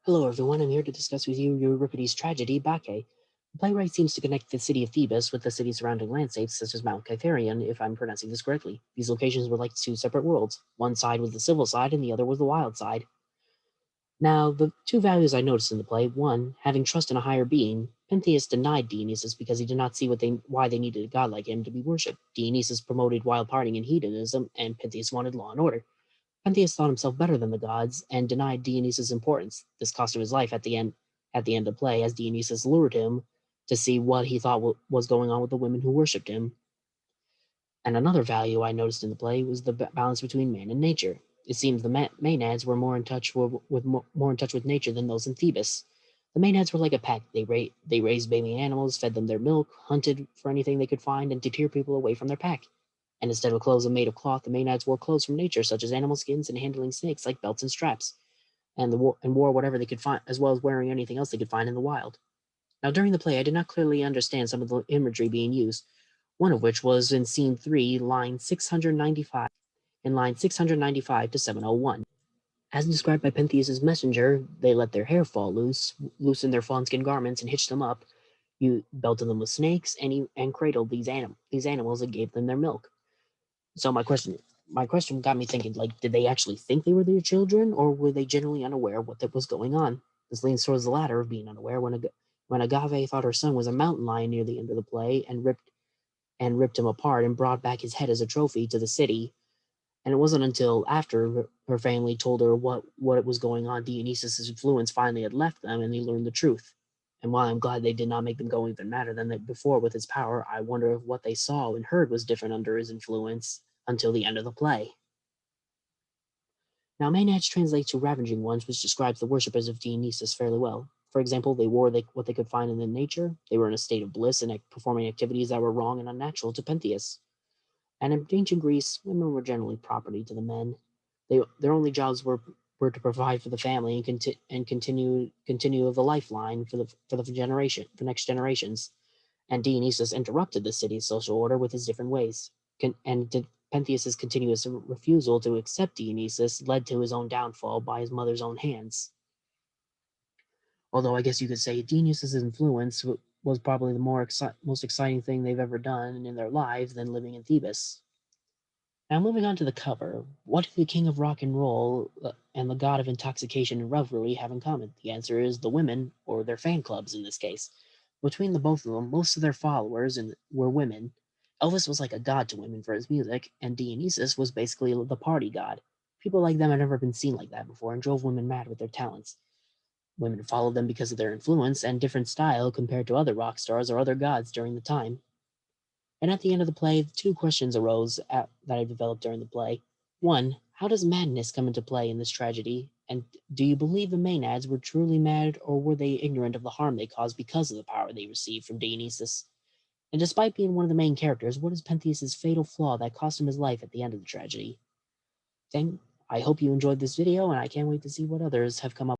Hello everyone, I'm here to discuss with you Euripides' tragedy, Bacchae. The playwright seems to connect the city of Thebes with the city's surrounding landscapes, such as Mount Kytherion, if I'm pronouncing this correctly. These locations were like two separate worlds. One side was the civil side, and the other was the wild side. Now, the two values I noticed in the play, one, having trust in a higher being. Pentheus denied Dionysus because he did not see why they needed a god like him to be worshipped. Dionysus promoted wild partying and hedonism, and Pentheus wanted law and order. Pentheus thought himself better than the gods and denied Dionysus' importance. This cost him his life at the end of play, as Dionysus lured him to see what he thought was going on with the women who worshipped him. And another value I noticed in the play was the balance between man and nature. It seems the Maenads were more in touch with nature than those in Thebes. The Maenads were like a pack. They raised baby animals, fed them their milk, hunted for anything they could find, and deterred people away from their pack. And instead of clothes made of cloth, the Maenads wore clothes from nature, such as animal skins and handling snakes like belts and straps, and wore whatever they could find, as well as wearing anything else they could find in the wild. Now, during the play, I did not clearly understand some of the imagery being used, one of which was in Scene 3, line 695, in line 695 to 701. As described by Pentheus' messenger, they let their hair fall loose, loosened their fawn-skin garments, and hitched them up. You belted them with snakes, and cradled these animals and gave them their milk. So my question got me thinking, like, did they actually think they were their children, or were they genuinely unaware of what was going on? This leans towards the latter of being unaware. When Agave thought her son was a mountain lion near the end of the play, and ripped him apart and brought back his head as a trophy to the city. And it wasn't until after her family told her what was going on, Dionysus' influence finally had left them, and they learned the truth. And while I'm glad they did not make them go even madder than before with his power, I wonder if what they saw and heard was different under his influence until the end of the play. Now, Maenads translates to ravaging ones, which describes the worshippers of Dionysus fairly well. For example, they wore what they could find in the nature. They were in a state of bliss and performing activities that were wrong and unnatural to Pentheus. And in ancient Greece, women were generally property to the men. Their only jobs were to provide for the family and continue the lifeline for next generations. And Dionysus interrupted the city's social order with his different ways. Pentheus's continuous refusal to accept Dionysus led to his own downfall by his mother's own hands. Although I guess you could say Dionysus's influence was probably the most exciting thing they've ever done in their lives than living in Thebes. Now, moving on to the cover, what do the king of rock and roll and the god of intoxication and revelry have in common? The answer is the women, or their fan clubs in this case. Between the both of them, most of their followers were women. Elvis was like a god to women for his music, and Dionysus was basically the party god. People like them had never been seen like that before and drove women mad with their talents. Women followed them because of their influence and different style compared to other rock stars or other gods during the time. And at the end of the play, two questions arose that I developed during the play. One, how does madness come into play in this tragedy? And do you believe the Maenads were truly mad, or were they ignorant of the harm they caused because of the power they received from Dionysus? And despite being one of the main characters, what is Pentheus' fatal flaw that cost him his life at the end of the tragedy? I hope you enjoyed this video, and I can't wait to see what others have come up